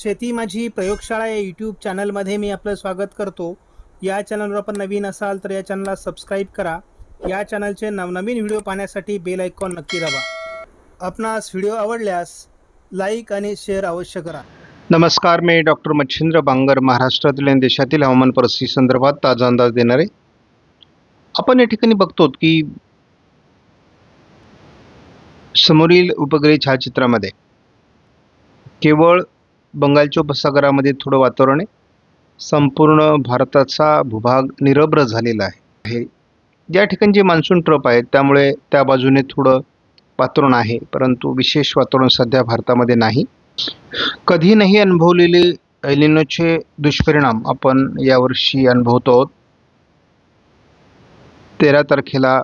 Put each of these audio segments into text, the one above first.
शेती माझी प्रयोगशाळा या यूट्यूब चॅनलमध्ये मी आपलं स्वागत करतो. या चॅनलवर आपण नवीन असाल तर या चॅनलला सबस्क्राईब करा. या चॅनलचे नवनवीन व्हिडिओ पाहण्यासाठी बेल आयकॉन नक्की दाबा. आपणास व्हिडिओ आवडल्यास लाईक आणि शेअर अवश्य करा. नमस्कार, मी डॉक्टर मच्छिंद्र बांगर, महाराष्ट्रातील आणि देशातील हवामान परिस्थिती संदर्भात ताजा अंदाज देणार आहे. आपण या ठिकाणी बघतो की समोरील उपग्रही छायाचित्रामध्ये केवळ बंगालच्या उपसागरामध्ये थोडं वातावरण आहे. संपूर्ण भारताचा भूभाग निरभ्र झालेला आहे. ज्या ठिकाणी जे मान्सून ट्रप आहेत त्यामुळे त्या बाजूने थोडं वातावरण आहे, परंतु विशेष वातावरण सध्या भारतामध्ये नाही. कधी नाही अनुभवलेले एल निनोचे दुष्परिणाम आपण यावर्षी अनुभवतो आहोत. 13 तारखेला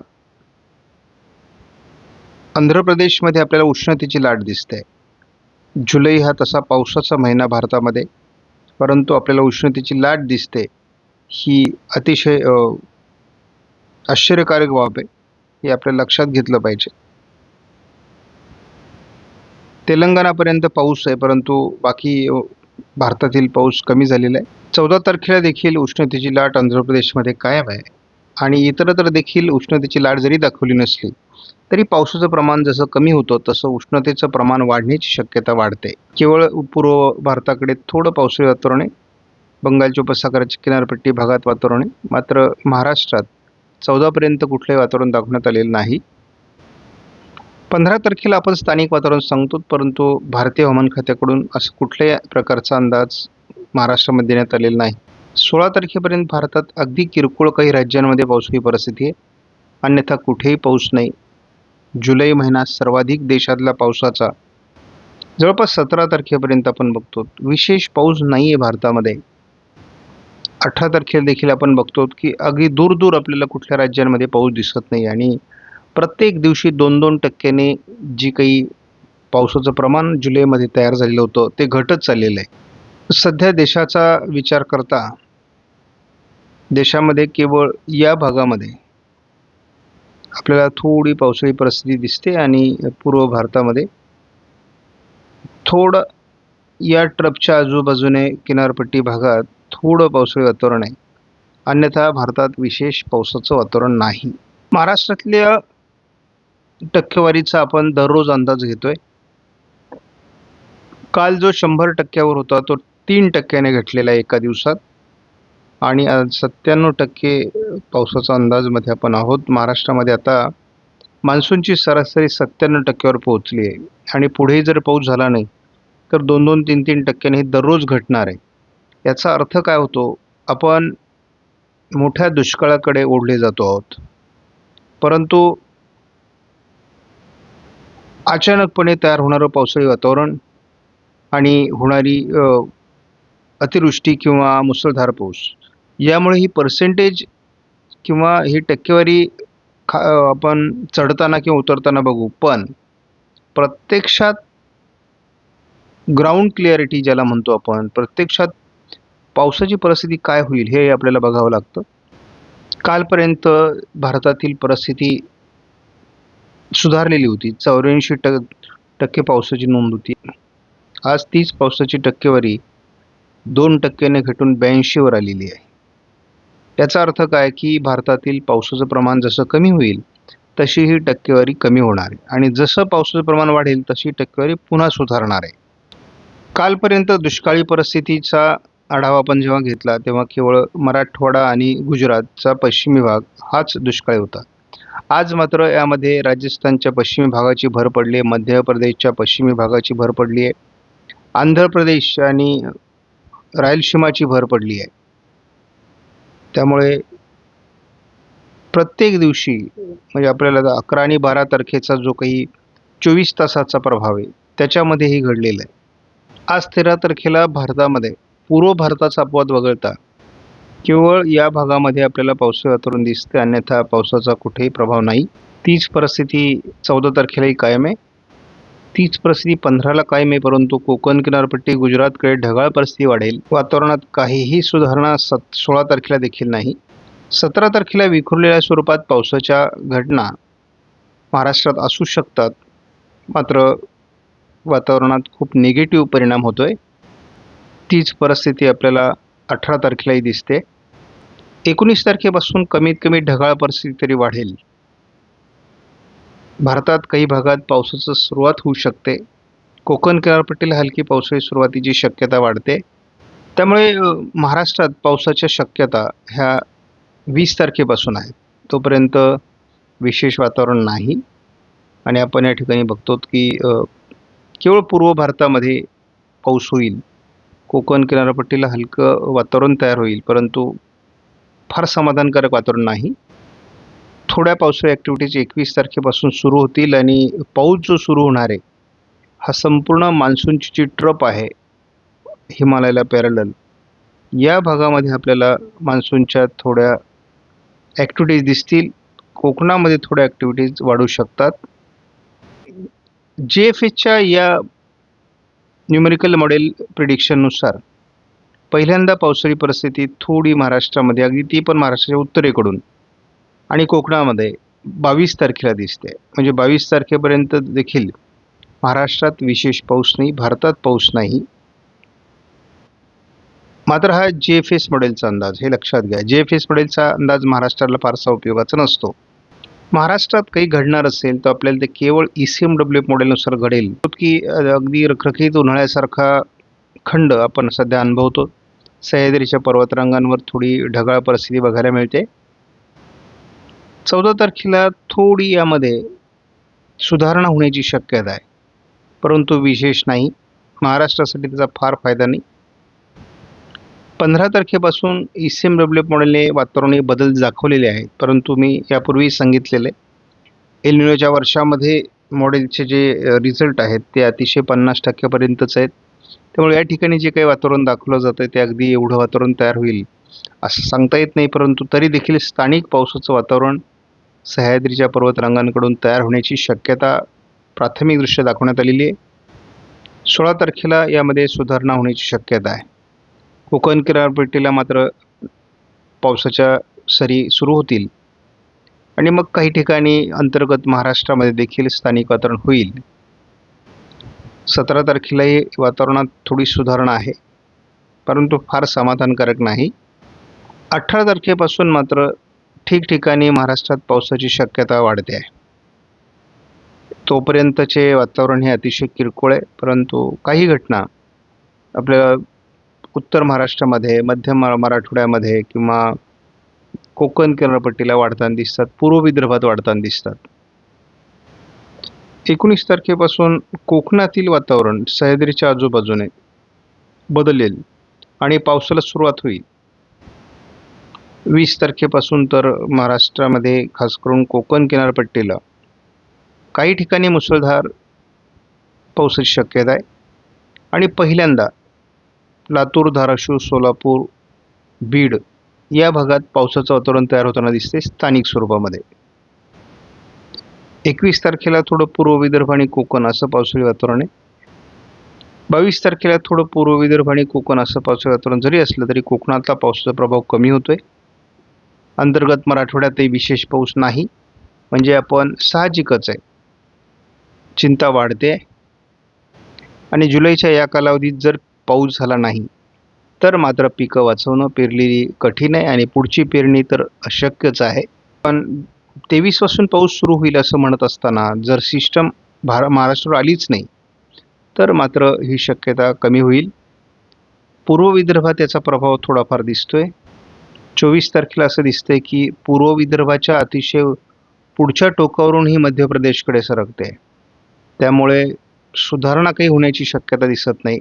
आंध्र प्रदेशमध्ये आपल्याला उष्णतेची लाट दिसते. जुलै हा तसा पावसाचा महिना भारतामध्ये, परंतु आपल्याला उष्णतेची लाट दिसते. ही अतिशय आश्चर्यकारक बाब आहे, हे आपल्याला लक्षात घेतलं पाहिजे. तेलंगणापर्यंत पाऊस आहे, परंतु बाकी भारतातील पाऊस कमी झालेला आहे. 14 तारखेला देखील उष्णतेची लाट आंध्र प्रदेशमध्ये कायम आहे आणि इतरत्र देखील उष्णतेची लाट जरी दाखवली नसली तरी पावसाचं प्रमाण जसं कमी होतं तसं उष्णतेचं प्रमाण वाढण्याची शक्यता वाढते. केवळ पूर्व भारताकडे थोडं पावसाळी वातावरण आहे. बंगालच्या उपसागराच्या किनारपट्टी भागात वातावरण आहे. मात्र महाराष्ट्रात 14 पर्यंत कुठलंही वातावरण दाखवण्यात आलेलं नाही. 15 तारखेला आपण स्थानिक वातावरण सांगतो, परंतु भारतीय हवामान खात्याकडून असं कुठल्याही प्रकारचा अंदाज महाराष्ट्रामध्ये देण्यात आलेला नाही. 16 तारखेपर्यंत भारतात अगदी किरकोळ काही राज्यांमध्ये पावसाची परिस्थिती आहे, अन्यथा कुठेही पाऊस नाही. जुलै महिना सर्वाधिक देशातला पावसाचा जवळपास 17 तारखेपर्यंत आपण बघतो. विशेष पाऊस नाही आहे भारतामध्ये. 18 तारखेला देखील आपण बघतो की अगदी दूर दूर आपल्याला कुठल्या राज्यांमध्ये पाऊस दिसत नाही आणि प्रत्येक दिवशी 2-2% जी काही पावसाचं प्रमाण जुलैमध्ये तयार झालेलं होतं ते घटत चाललेलं आहे. सध्या देशाचा विचार करता देशामध्ये केवळ या भागामध्ये आपल्याला थोडी पावसाळी परिस्थिती दिसते आणि पूर्व भारतामध्ये थोडं या ट्रपच्या आजूबाजूने किनारपट्टी भागात थोडं पावसाळी वातावरण आहे, अन्यथा भारतात विशेष पावसाचं वातावरण नाही. महाराष्ट्रातल्या टक्केवारीचा आपण दररोज अंदाज घेतोय. काल जो 100% होता तो 3% घटलेला आहे एका दिवसात आणि आज 97% पावसाचा अंदाजमध्ये आपण आहोत. महाराष्ट्रामध्ये आता मान्सूनची सरासरी 97% पोहोचली आहे आणि पुढे जर पाऊस झाला नाही तर 2-2, 3-3% दररोज घटणार आहे. याचा अर्थ काय होतो? आपण मोठ्या दुष्काळाकडे ओढले जातो आहोत. परंतु अचानकपणे तयार होणारं पावसाळी वातावरण आणि होणारी अतिवृष्टी किंवा मुसळधार पाऊस, यामुळे ही पर्सेंटेज किंवा ही टक्केवारी आपण चढताना किंवा उतरताना बघू, पण प्रत्यक्षात ग्राउंड क्लिअरिटी ज्याला म्हणतो आपण, प्रत्यक्षात पावसाची परिस्थिती काय होईल हे आपल्याला बघावं लागतं. कालपर्यंत भारतातील परिस्थिती सुधारलेली होती. 84% पावसाची नोंद होती. आज तीच पावसाची टक्केवारी 2% घटून 82वर आलेली आहे. याचा अर्थ काय की भारतातील पावसाचं प्रमाण जसं कमी होईल तशी ही टक्केवारी कमी होणार आहे आणि जसं पावसाचं प्रमाण वाढेल तशी टक्केवारी पुन्हा सुधारणार आहे. कालपर्यंत दुष्काळी परिस्थितीचा आढावा आपण जेव्हा घेतला तेव्हा केवळ मराठवाडा आणि गुजरातचा पश्चिमी भाग हाच दुष्काळी होता. आज मात्र यामध्ये राजस्थानच्या पश्चिमी भागाची भर पडली आहे, मध्य प्रदेशच्या पश्चिमी भागाची भर पडली आहे, आंध्र प्रदेश आणि रायलसीमाची भर पडली आहे. त्यामुळे प्रत्येक दिवशी म्हणजे आपल्याला 11 आणि 12 तारखेचा जो काही 24 तासाचा प्रभाव आहे त्याच्यामध्येही घडलेला आहे. आज 13 तारखेला भारतामध्ये पूर्व भारताचा अपवाद वगळता केवळ या भागामध्ये आपल्याला पावसाळी वातावरण दिसते, अन्यथा पावसाचा कुठेही प्रभाव नाही. तीच परिस्थिती 14 तारखेलाही कायम आहे. तीच परिस्थिती 15ला कायम आहे, परंतु कोकण किनारपट्टी गुजरातकडे ढगाळ परिस्थिती वाढेल. वातावरणात काहीही सुधारणा 16 तारखेला देखील नाही. 17 तारखेला विखुरलेल्या स्वरूपात पावसाच्या घटना महाराष्ट्रात असू शकतात, मात्र वातावरणात खूप निगेटिव्ह परिणाम होतोय. तीच परिस्थिती आपल्याला 18 तारखेलाही दिसते. 19 तारखेपासून कमीत कमी ढगाळ परिस्थिती तरी वाढेल. भारतात काही भागात पावसाची सुरुवात होऊ शकते. कोकण किनारपट्टीला हलकी पावसाळी सुरुवातीची शक्यता वाढते. त्यामुळे महाराष्ट्रात पावसाच्या शक्यता ह्या 20 तारखेपासून आहेत. तोपर्यंत विशेष वातावरण नाही आणि आपण या ठिकाणी बघतो की केवळ पूर्व भारतामध्ये पाऊस होईल. कोकण किनारपट्टीला हलकं वातावरण तयार होईल, परंतु फार समाधानकारक वातावरण नाही. थोड्या पावसाळी ॲक्टिव्हिटीज 21 तारखेपासून सुरू होतील आणि पाऊस जो सुरू होणार आहे हा संपूर्ण मान्सूनची जी ट्रप आहे हिमालयाला पॅरलल, या भागामध्ये आपल्याला मान्सूनच्या थोड्या ॲक्टिव्हिटीज दिसतील. कोकणामध्ये थोड्या ॲक्टिव्हिटीज वाढू शकतात. JFHच्या या न्यूमेरिकल मॉडेल प्रिडिक्शननुसार पहिल्यांदा पावसाळी परिस्थिती थोडी महाराष्ट्रामध्ये, अगदी ती पण महाराष्ट्राच्या उत्तरेकडून आणि कोकणामध्ये 22 तारखेला दिसते. म्हणजे 22 तारखेपर्यंत देखील महाराष्ट्रात विशेष पाऊस नाही, भारतात पाऊस नाही. मात्र हा JFS मॉडेलचा अंदाज, हे लक्षात घ्या. JFS मॉडेलचा अंदाज महाराष्ट्राला फारसा उपयोगाचा नसतो. महाराष्ट्रात काही घडणार असेल तर आपल्याला ते केवळ ECMW मॉडेलनुसार घडेल, की अगदी रखरखीत उन्हाळ्यासारखा खंड आपण सध्या अनुभवतो. सह्याद्रीच्या पर्वतरांगांवर थोडी ढगाळ परिस्थिती बघायला मिळते. 14 तारखेला थोडी यामध्ये सुधारणा होण्याची शक्यता आहे, परंतु विशेष नाही. महाराष्ट्रासाठी त्याचा फार फायदा नाही. 15 तारखेपासून ECMW मॉडेलने वातावरणीय बदल दाखवलेले आहेत, परंतु मी यापूर्वी सांगितलेले एल निनोच्या वर्षामध्ये मॉडेलचे जे रिझल्ट आहेत ते अतिशय 50% आहेत. त्यामुळे या ठिकाणी जे काही वातावरण दाखवलं जातं ते अगदी एवढं वातावरण तयार होईल असं सांगता येत नाही, परंतु तरी देखील स्थानिक पावसाचं वातावरण सह्याद्रीच्या पर्वतरांगांकडून तयार होण्याची शक्यता प्राथमिकदृष्ट्या दाखवण्यात आलेली आहे. 16 तारखेला यामध्ये सुधारणा होण्याची शक्यता आहे. कोकण किनारपट्टीला मात्र पावसाच्या सरी सुरू होतील आणि मग काही ठिकाणी अंतर्गत महाराष्ट्रामध्ये देखील स्थानिक वातावरण होईल. 17 तारखेलाही वातावरणात थोडी सुधारणा आहे, परंतु फार समाधानकारक नाही. 18 तारखेपासून मात्र ठिकठिकाणी महाराष्ट्रात पावसाची शक्यता वाढते आहे. तोपर्यंतचे वातावरण हे अतिशय किरकोळ आहे, परंतु काही घटना आपल्या उत्तर महाराष्ट्रामध्ये, मध्य मराठवाड्यामध्ये किंवा कोकण किनारपट्टीला वाढताना दिसतात, पूर्व विदर्भात वाढताना दिसतात. 19 तारखेपासून कोकणातील वातावरण सह्याद्रीच्या आजूबाजूने बदलेल आणि पावसाला सुरुवात होईल. 20 तारखेपासून तर महाराष्ट्रामध्ये खास करून कोकण किनारपट्टीला काही ठिकाणी मुसळधार पावसाची शक्यता आहे आणि पहिल्यांदा लातूर, धाराशिव, सोलापूर, बीड या भागात पावसाचं वातावरण तयार होताना दिसते स्थानिक स्वरूपामध्ये. 21 तारखेला थोडं पूर्व विदर्भ आणि कोकण असं पावसाळी वातावरण आहे. 22 तारखेला थोडं पूर्व विदर्भ आणि कोकण असं पावसाळी वातावरण जरी असलं तरी कोकणातला पावसाचा प्रभाव कमी होतोय. अंतर्गत मराठवाड्यातही विशेष पाऊस नाही, म्हणजे आपण साहजिकच आहे, चिंता वाढते. आणि जुलैच्या या कालावधीत जर पाऊस झाला नाही तर मात्र पिकं वाचवणं, पेरलेली कठीण आहे आणि पुढची पेरणी तर अशक्यच आहे. पण 23 पासून पाऊस सुरू होईल असं म्हणत असताना जर सिस्टम महाराष्ट्रावर आलीच नाही तर मात्र ही शक्यता कमी होईल. पूर्व विदर्भात याचा प्रभाव थोडाफार दिसतोय. 24 तारखेला असं दिसतंय की पूर्व विदर्भाच्या अतिशय पुढच्या टोकावरून ही मध्य प्रदेशकडे सरकते, त्यामुळे सुधारणा काही होण्याची शक्यता दिसत नाही.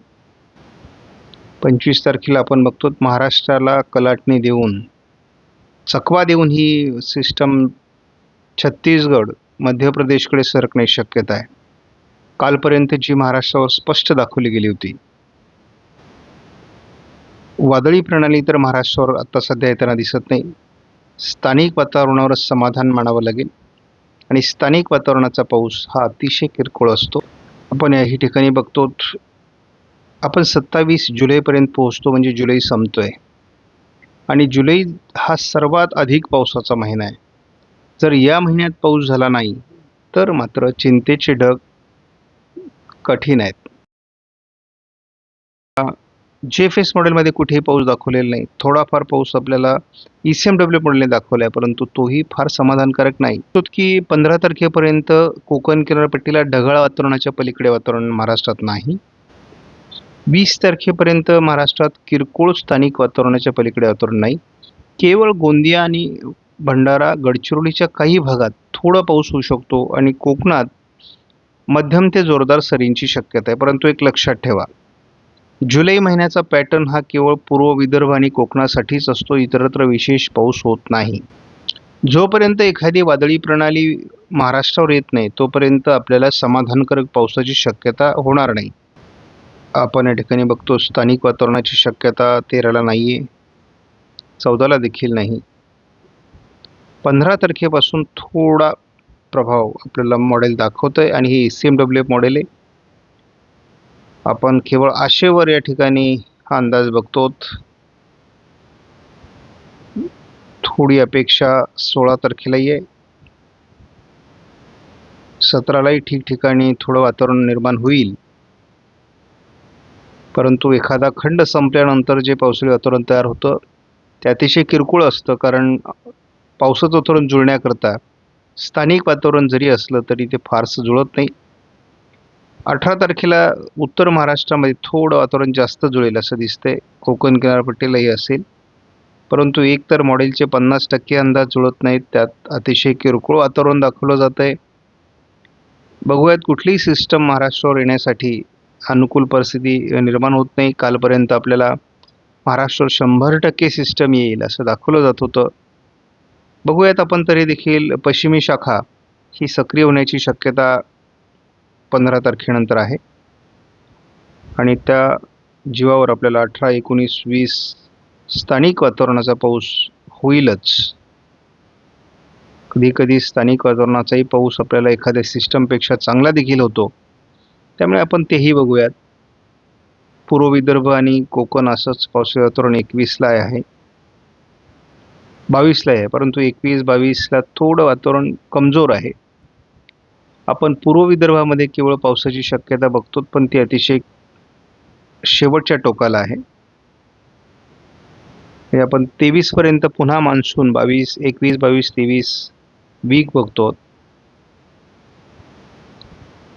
25 तारखेला आपण बघतो महाराष्ट्राला कलाटणी देऊन, चकवा देऊन ही सिस्टम छत्तीसगड, मध्य प्रदेशकडे सरकण्याची शक्यता आहे. कालपर्यंत जी महाराष्ट्रावर स्पष्ट दाखवली गेली होती वादळी प्रणाली तर महाराष्ट्रावर आता सध्या येताना दिसत नाही. स्थानिक वातावरणावरच समाधान मानावं लागेल आणि स्थानिक वातावरणाचा पाऊस हा अतिशय किरकोळ असतो. आपण याही ठिकाणी बघतो आपण 27 जुलैपर्यंत पोहोचतो, म्हणजे जुलै संपतोय आणि जुलै हा सर्वात अधिक पावसाचा महिना आहे. जर या महिन्यात पाऊस झाला नाही तर मात्र चिंतेचे ढग कठीण आहेत. JFS मॉडेलमध्ये कुठेही पाऊस दाखवलेला नाही. थोडाफार पाऊस आपल्याला ECMW मॉडेलने दाखवला आहे, परंतु तोही फार समाधानकारक नाही. की 15 तारखेपर्यंत कोकण किनारपट्टीला ढगाळ वातावरणाच्या पलीकडे वातावरण महाराष्ट्रात नाही. 20 तारखेपर्यंत महाराष्ट्रात किरकोळ स्थानिक वातावरणाच्या पलीकडे वातावरण नाही. केवळ गोंदिया आणि भंडारा, गडचिरोलीच्या काही भागात थोडा पाऊस होऊ शकतो आणि कोकणात मध्यम ते जोरदार सरींची शक्यता आहे. परंतु एक लक्षात ठेवा, जुलै महिन्याचा पॅटर्न हा केवळ पूर्व विदर्भ आणि कोकणासाठीच असतो, इतरत्र विशेष पाऊस होत नाही. जोपर्यंत एखादी वादळी प्रणाली महाराष्ट्रावर येत नाही तोपर्यंत आपल्याला समाधानकारक पावसाची शक्यता होणार नाही. आपण या ठिकाणी बघतो स्थानिक वातावरणाची शक्यता 13ला नाही आहे, 14ला देखील नाही. 15 तारखेपासून थोडा प्रभाव आपल्याला मॉडेल दाखवतं आहे आणि हे ECMW मॉडेल आहे. आपण केवळ आशेवर या ठिकाणी हा अंदाज बघतो. थोडी अपेक्षा 16 तारखेलाही आहे, 17लाही ठिकठिकाणी थोडं वातावरण निर्माण होईल. परंतु एखादा खंड संपल्यानंतर जे पावसाळी वातावरण तयार होतं ते अतिशय किरकोळ असतं, कारण पावसाचं वातावरण जुळण्याकरता स्थानिक वातावरण जरी असलं तरी ते फारसं जुळत नाही. 18 तारखेला उत्तर महाराष्ट्रामध्ये थोडं वातावरण जास्त जुळेल असं दिसतंय, कोकण किनारपट्टीलाही असेल. परंतु एकतर मॉडेलचे 50% अंदाज जुळत नाहीत, त्यात अतिशय किरकोळ वातावरण दाखवलं जात आहे. बघूयात कुठलीही सिस्टम महाराष्ट्रावर येण्यासाठी अनुकूल परिस्थिती निर्माण होत नाही. कालपर्यंत आपल्याला महाराष्ट्रावर 100% सिस्टम येईल असं दाखवलं जात होतं. बघूयात आपण. तरी देखील पश्चिमी शाखा ही सक्रिय होण्याची शक्यता 15 तारखेनंतर आहे आणि त्या जीवावर आपल्याला 18, 19, 20 स्थानिक वातावरणाचा पाऊस होईलच. कधीकधी स्थानिक वातावरणाचाही पाऊस आपल्याला एखाद्या सिस्टमपेक्षा चांगला देखील होतो, त्यामुळे आपण तेही बघूयात. पूर्व विदर्भ आणि कोकण असंच पावसाळी वातावरण 21ला आहे, 22ला आहे, परंतु 21-22ला थोडं वातावरण कमजोर आहे. आपण पूर्व विदर्भामध्ये केवळ पावसाची शक्यता बघतो, पण ती अतिशय शेवटच्या टोकाला आहे. हे आपण 23पर्यंत पुन्हा मान्सून 21, 22, 23 वीक बघतो.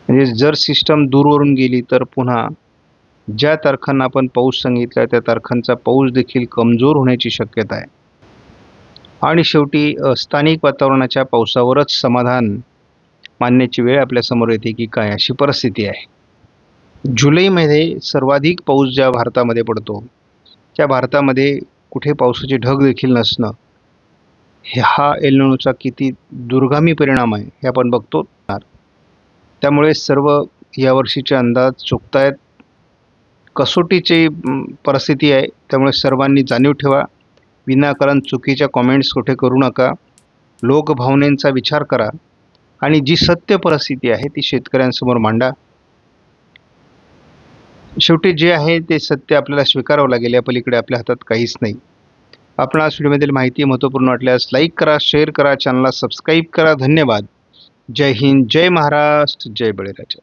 म्हणजे जर सिस्टम दूरवरून गेली तर पुन्हा ज्या तारखांना आपण पाऊस सांगितला त्या तारखांचा पाऊस देखील कमजोर होण्याची शक्यता आहे. आणि शेवटी स्थानिक वातावरणाच्या पावसावरच समाधान मानण्याची वेळ आपल्यासमोर येते की काय, अशी परिस्थिती आहे. जुलैमध्ये सर्वाधिक पाऊस ज्या भारतामध्ये पडतो त्या भारतामध्ये कुठे पावसाचे ढग देखील नसणं, हा एल निनोचा किती दुर्गामी परिणाम आहे हे आपण बघतो. त्यामुळे सर्व यावर्षीचे अंदाज चुकतायत. कसोटीची परिस्थिती आहे, त्यामुळे सर्वांनी जाणीव ठेवा. विनाकारण चुकीच्या कॉमेंट्स कुठे करू नका. लोकभावनेचा विचार करा आणि जी सत्य परिस्थिती आहे ती शेतकऱ्यांसमोर मांडा. शेवटी जे आहे ते सत्य आपल्याला स्वीकारावं लागेल, या पलीकडे आपल्या हातात काहीच नाही. आपणास व्हिडिओमधील माहिती महत्त्वपूर्ण वाटल्यास लाईक करा, शेअर करा, चॅनलला सबस्क्राईब करा. धन्यवाद. जय हिंद, जय महाराष्ट्र, जय बळीराजा.